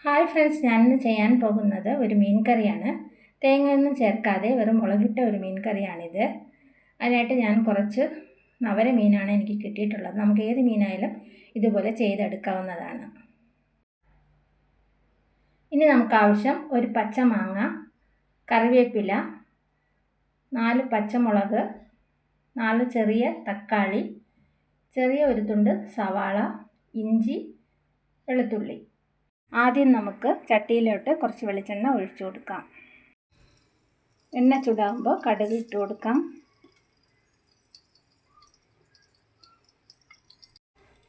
Hi friends, ഞാനിന്ന് ചെയ്യാൻ പോകുന്നത് ഒരു മീൻ കറിയാണ്. തേങ്ങയൊന്നും ചേർക്കാതെ വെറും മുളകിട്ട ഒരു മീൻ കറിയാണിത്. അതിനായിട്ട് ഞാൻ കുറച്ച് നവര മീനാണ് എനിക്ക് കിട്ടിയിട്ടുള്ളത്. നമുക്ക് ഏത് മീനായാലും ഇതുപോലെ ചെയ്തെടുക്കാവുന്നതാണ്. ഇനി നമുക്ക് ആവശ്യം ഒരു പച്ചമാങ്ങ, കറിവേപ്പില, 4 പച്ചമുളക്, 4 ചെറിയ തക്കാളി, ചെറിയ ഒരു തുണ്ട് സവാള, ഇഞ്ചി, വെളുത്തുള്ളി. ആദ്യം നമുക്ക് ചട്ടിയിലോട്ട് കുറച്ച് വെളിച്ചെണ്ണ ഒഴിച്ചു കൊടുക്കാം. എണ്ണ ചൂടാകുമ്പോൾ കടുക് ഇട്ട് കൊടുക്കാം.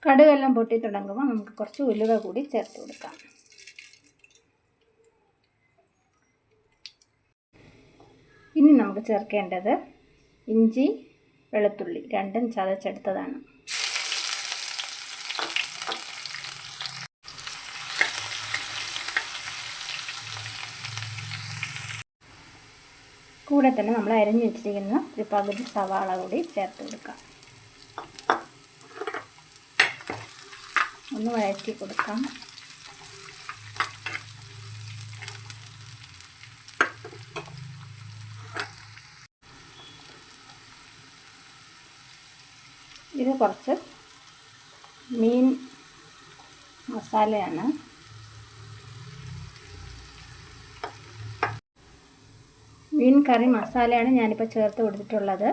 കടുകെല്ലാം പൊട്ടി തുടങ്ങുമ്പോൾ നമുക്ക് കുറച്ച് ഉലുവ കൂടി ചേർത്ത് കൊടുക്കാം. ഇനി നമുക്ക് ചേർക്കേണ്ടത് ഇഞ്ചി, വെളുത്തുള്ളി രണ്ടും ചതച്ചെടുത്തതാണ്. കൂടെ തന്നെ നമ്മൾ അരിഞ്ഞു വെച്ചിരിക്കുന്ന ഒരു പകുതി സവാള കൂടി ചേർത്ത് കൊടുക്കാം. ഒന്ന് വഴറ്റി കൊടുക്കാം. ഇത് കുറച്ച് മീൻ മസാലയാണ്. മീൻ കറി മസാലയാണ് ഞാനിപ്പോൾ ചേർത്ത് കൊടുത്തിട്ടുള്ളത്.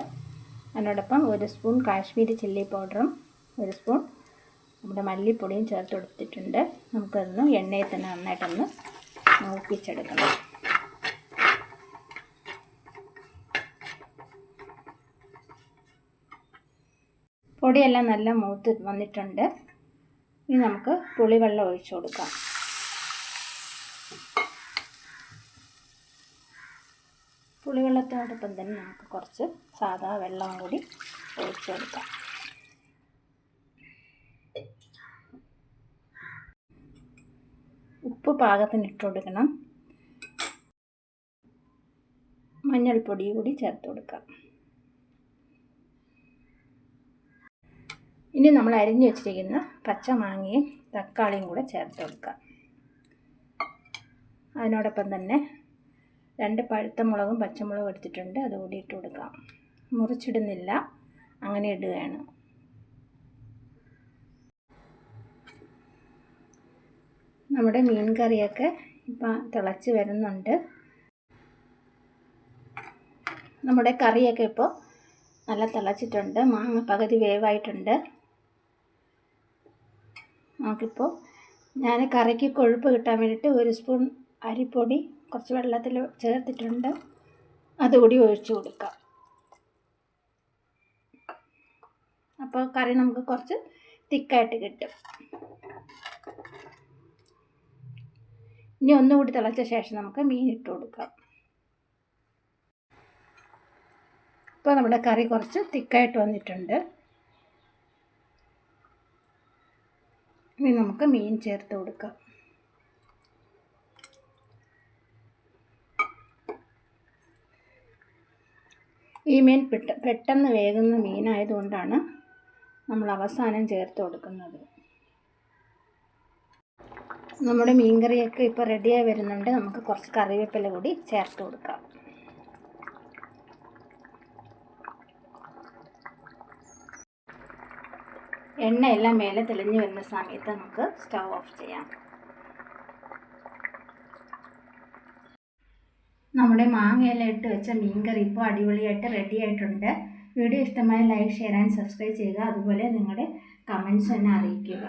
അതിനോടൊപ്പം 1 സ്പൂൺ കാശ്മീരി ചില്ലി പൗഡറും 1 സ്പൂൺ നമ്മുടെ മല്ലിപ്പൊടിയും ചേർത്ത് കൊടുത്തിട്ടുണ്ട്. നമുക്കതൊന്ന് എണ്ണയിൽ തന്നെ നന്നായിട്ടൊന്ന് മൂപ്പിച്ചെടുക്കണം. പൊടിയെല്ലാം നല്ല മൂത്ത് വന്നിട്ടുണ്ട്. ഇനി നമുക്ക് പുളിവെള്ളം ഒഴിച്ചു കൊടുക്കാം. പുളിവെള്ളത്തോടൊപ്പം തന്നെ നമുക്ക് കുറച്ച് സാദാ വെള്ളം കൂടി ഒഴിച്ചു കൊടുക്കാം. ഉപ്പ് പാകത്തിന് ഇട്ട് കൊടുക്കണം. മഞ്ഞൾപ്പൊടി കൂടി ചേർത്ത് കൊടുക്കാം. ഇനി നമ്മൾ അരിഞ്ഞു വെച്ചിരിക്കുന്ന പച്ചമാങ്ങയും തക്കാളിയും കൂടെ ചേർത്ത് കൊടുക്കാം. അതിനോടൊപ്പം തന്നെ 2 പഴുത്ത മുളകും പച്ചമുളകും എടുത്തിട്ടുണ്ട്, അതുകൂടി ഇട്ട് കൊടുക്കാം. മുറിച്ചിടുന്നില്ല, അങ്ങനെ ഇടുകയാണ്. നമ്മുടെ മീൻ കറിയൊക്കെ ഇപ്പം തിളച്ച് വരുന്നുണ്ട്. നമ്മുടെ കറിയൊക്കെ ഇപ്പോൾ നല്ല തിളച്ചിട്ടുണ്ട്. മാങ്ങ പകുതി വേവായിട്ടുണ്ട്. നമുക്കിപ്പോൾ ഞാൻ കറിക്ക് കൊഴുപ്പ് കിട്ടാൻ വേണ്ടിയിട്ട് 1 സ്പൂൺ അരിപ്പൊടി കുറച്ച് വെള്ളത്തിൽ ചേർത്തിട്ടുണ്ട്, അതുകൂടി ഒഴിച്ചു കൊടുക്കാം. അപ്പോൾ കറി നമുക്ക് കുറച്ച് തിക്കായിട്ട് കിട്ടും. ഇനി ഒന്നുകൂടി തിളച്ച ശേഷം നമുക്ക് മീൻ ഇട്ട് കൊടുക്കാം. ഇപ്പോൾ നമ്മുടെ കറി കുറച്ച് തിക്കായിട്ട് വന്നിട്ടുണ്ട്. ഇനി നമുക്ക് മീൻ ചേർത്ത് കൊടുക്കാം. ഈ മീൻ പെട്ടെന്ന് വേകുന്ന മീനായതുകൊണ്ടാണ് നമ്മൾ അവസാനം ചേർത്ത് കൊടുക്കുന്നത്. നമ്മുടെ മീൻ കറിയൊക്കെ ഇപ്പോൾ റെഡിയായി വരുന്നുണ്ട്. നമുക്ക് കുറച്ച് കറിവേപ്പില കൂടി ചേർത്ത് കൊടുക്കാം. എണ്ണയെല്ലാം മേലെ തെളിഞ്ഞു വരുന്ന സമയത്ത് നമുക്ക് സ്റ്റവ് ഓഫ് ചെയ്യാം. നമ്മുടെ മാങ്ങയെല്ലാം ഇട്ട് വെച്ച മീൻ കറി ഇപ്പോൾ അടിപൊളിയായിട്ട് റെഡി ആയിട്ടുണ്ട്. വീഡിയോ ഇഷ്ടമായ ലൈക്ക്, ഷെയർ ആൻഡ് സബ്സ്ക്രൈബ് ചെയ്യുക. അതുപോലെ നിങ്ങളുടെ കമൻറ്റ്സ് എന്നെ അറിയിക്കുക.